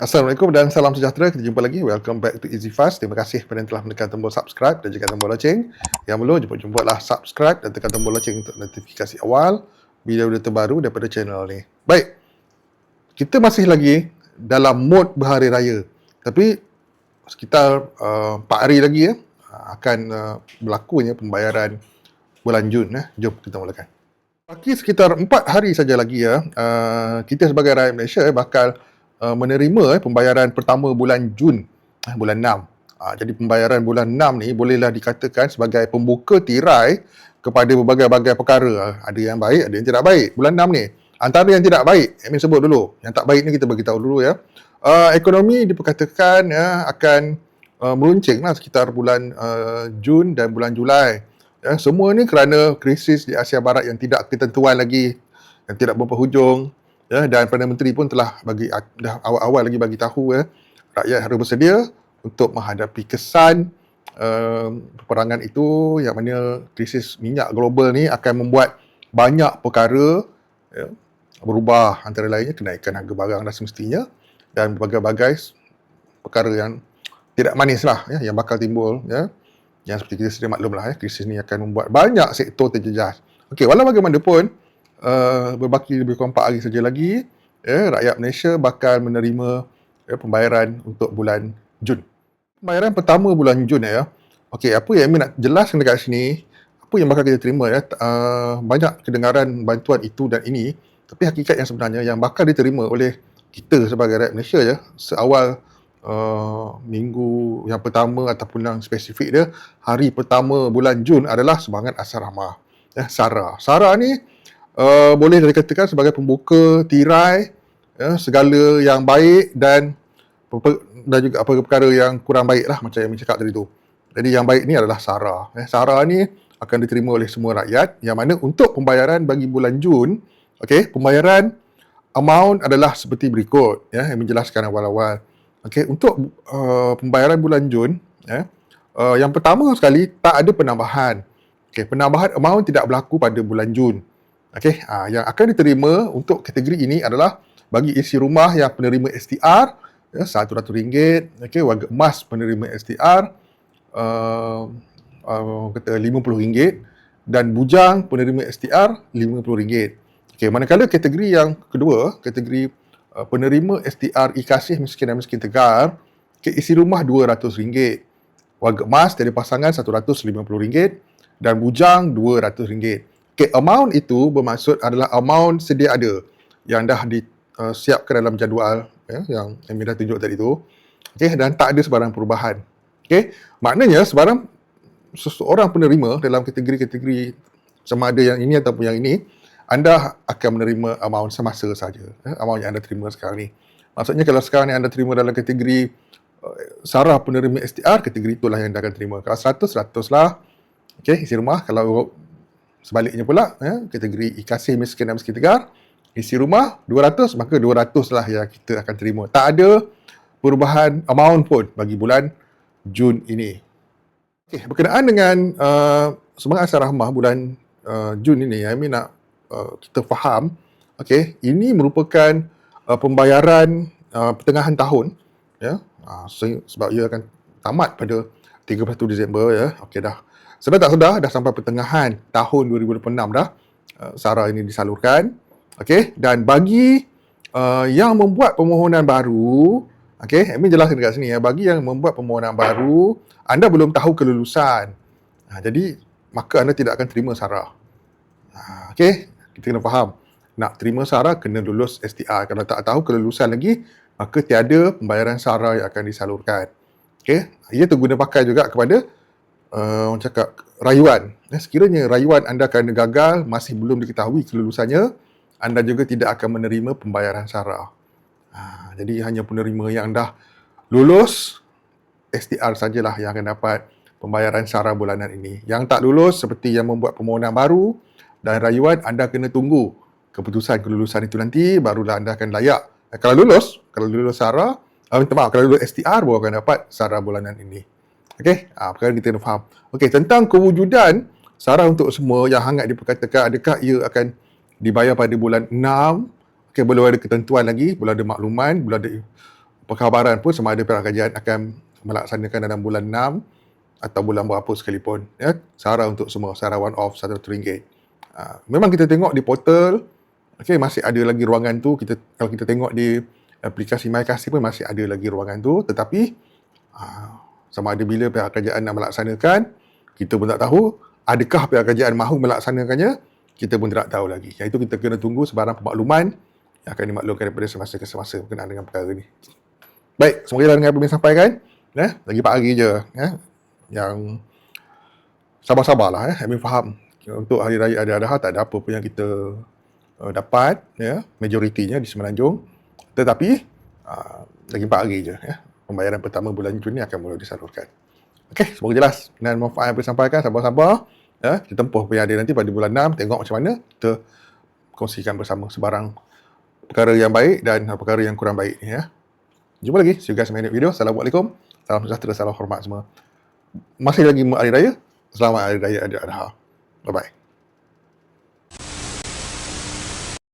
Assalamualaikum dan salam sejahtera. Kita jumpa lagi. Welcome back to Easy Fast. Terima kasih kepada yang telah menekan tombol subscribe dan juga tombol loceng. Yang belum, jemput-jemputlah subscribe dan tekan tombol loceng untuk notifikasi awal video-video terbaru daripada channel ni. Baik, kita masih lagi dalam mod berhari raya. Tapi sekitar 4 hari lagi akan berlakunya pembayaran bulan Jun. Jom kita mulakan. Bagi sekitar 4 hari saja lagi kita sebagai rakyat Malaysia bakal menerima pembayaran pertama bulan Jun, bulan 6. Jadi pembayaran bulan 6 ni bolehlah dikatakan sebagai pembuka tirai kepada berbagai-bagai perkara. Ada yang baik, ada yang tidak baik. Bulan 6 ni, antara yang tidak baik, Amin sebut dulu. Yang tak baik ni kita beritahu dulu ya. Ekonomi diperkatakan akan meruncing sekitar bulan Jun dan bulan Julai. Semua ni kerana krisis di Asia Barat yang tidak ketentuan lagi, yang tidak berpenghujung. Dan Perdana Menteri pun telah dah awal-awal lagi bagi tahu rakyat harus bersedia untuk menghadapi kesan peperangan itu, yang mana krisis minyak global ni akan membuat banyak perkara berubah, antara lainnya kenaikan harga barang dah semestinya dan berbagai-bagai perkara yang tidak manis yang bakal timbul yang seperti kita sedia maklumlah krisis ni akan membuat banyak sektor terjejas. Okey, walau bagaimanapun berbaki lebih kurang 4 hari saja lagi, rakyat Malaysia bakal menerima pembayaran untuk bulan Jun. Pembayaran pertama bulan Jun okey, apa yang Amin nak jelaskan dekat sini, apa yang bakal kita terima banyak kedengaran bantuan itu dan ini, tapi hakikat yang sebenarnya yang bakal diterima oleh kita sebagai rakyat Malaysia seawal minggu yang pertama ataupun yang spesifik dia, hari pertama bulan Jun adalah Semangat Asrama. SARA. SARA ni boleh dikatakan sebagai pembuka tirai segala yang baik dan juga apa perkara yang kurang baik macam yang cakap tadi tu. Jadi yang baik ni adalah SARA. SARA ni akan diterima oleh semua rakyat, yang mana untuk pembayaran bagi bulan Jun, pembayaran amount adalah seperti berikut yang menjelaskan awal-awal. Untuk pembayaran bulan Jun, yang pertama sekali tak ada penambahan. Penambahan amount tidak berlaku pada bulan Jun. Yang akan diterima untuk kategori ini adalah bagi isi rumah yang penerima STR RM100, warga emas penerima STR kata RM50 dan bujang penerima STR RM50. Manakala kategori yang kedua, kategori penerima STR Kasih Miskin dan Miskin Tegar, isi rumah RM200, warga emas dari pasangan RM150 dan bujang RM200. Amount itu bermaksud adalah amount sedia ada yang dah disiapkan dalam jadual yang Amin dah tunjuk tadi tu. Dan tak ada sebarang perubahan. Maknanya seseorang penerima dalam kategori-kategori sama ada yang ini ataupun yang ini, anda akan menerima amount semasa saja. Amount yang anda terima sekarang ni. Maksudnya kalau sekarang ni anda terima dalam kategori SARA penerima STR, kategori itulah yang anda akan terima. Kalau 100 lah. Isi rumah. Kalau sebaliknya pula, kategori Kasih Miskin dan Miskin Tegar, isi rumah 200, maka 200 lah yang kita akan terima. Tak ada perubahan amount pun bagi bulan Jun ini. Berkenaan dengan Semangat Asrama bulan Jun ini, Amin nak kita faham, ini merupakan pembayaran pertengahan tahun, sebab ia akan tamat pada 31 Disember dah. Sedar tak sedar dah sampai pertengahan tahun 2026 dah SARA ini disalurkan. Dan bagi yang membuat permohonan baru, Amin jelaskan dekat sini bagi yang membuat permohonan baru, anda belum tahu kelulusan. Jadi maka anda tidak akan terima SARA. Kita kena faham. Nak terima SARA kena lulus STR. Kalau tak tahu kelulusan lagi, maka tiada pembayaran SARA yang akan disalurkan. Ia terguna pakai juga kepada orang cakap rayuan. Sekiranya rayuan anda kerana gagal, masih belum diketahui kelulusannya, anda juga tidak akan menerima pembayaran SARA. Jadi hanya penerima yang dah lulus STR sajalah yang akan dapat pembayaran SARA bulanan ini. Yang tak lulus, seperti yang membuat permohonan baru dan rayuan, anda kena tunggu keputusan kelulusan itu nanti, barulah anda akan layak. Kalau lulus SARA, kalau lulus STR, baru akan dapat SARA bulanan ini. Perkara kita kena faham. Tentang kewujudan SARA untuk semua yang hangat diperkatakan, adakah ia akan dibayar pada bulan 6? Belum ada ketentuan lagi, belum ada makluman, belum ada perkhabaran pun sama ada pihak kerajaan akan melaksanakan dalam bulan 6 atau bulan berapa sekalipun, ya. Sara untuk semua, sara one off RM100. Memang kita tengok di portal, okey, masih ada lagi ruangan tu. Kalau kita tengok di aplikasi MyKasih pun masih ada lagi ruangan tu, tetapi sama ada bila pihak kerajaan nak melaksanakan, kita pun tak tahu. Adakah pihak kerajaan mahu melaksanakannya, kita pun tidak tahu lagi. Yang itu kita kena tunggu sebarang pemakluman yang akan dimaklumkan daripada semasa ke semasa berkenaan dengan perkara ini. Baik, semoga dengan apa yang sampaikan, lagi 4 hari je, yang sabar-sabarlah, Amin faham. Untuk Hari Raya Adha-Adha tak ada apa pun yang kita dapat, majoritinya di Semenanjung. Tetapi lagi 4 hari je, pembayaran pertama bulan Jun ni akan mula disalurkan. Okey, semoga jelas dan manfaat yang disampaikan. Sabar-sabar, kita tempuh apa yang ada nanti pada bulan 6, tengok macam mana, kita kongsikan bersama sebarang perkara yang baik dan perkara yang kurang baik ni, Jumpa lagi, see you guys in my next video. Assalamualaikum, salam sejahtera, salam hormat semua. Masih lagi Hari Raya, selamat Hari Raya Adha-Adha. Bye-bye.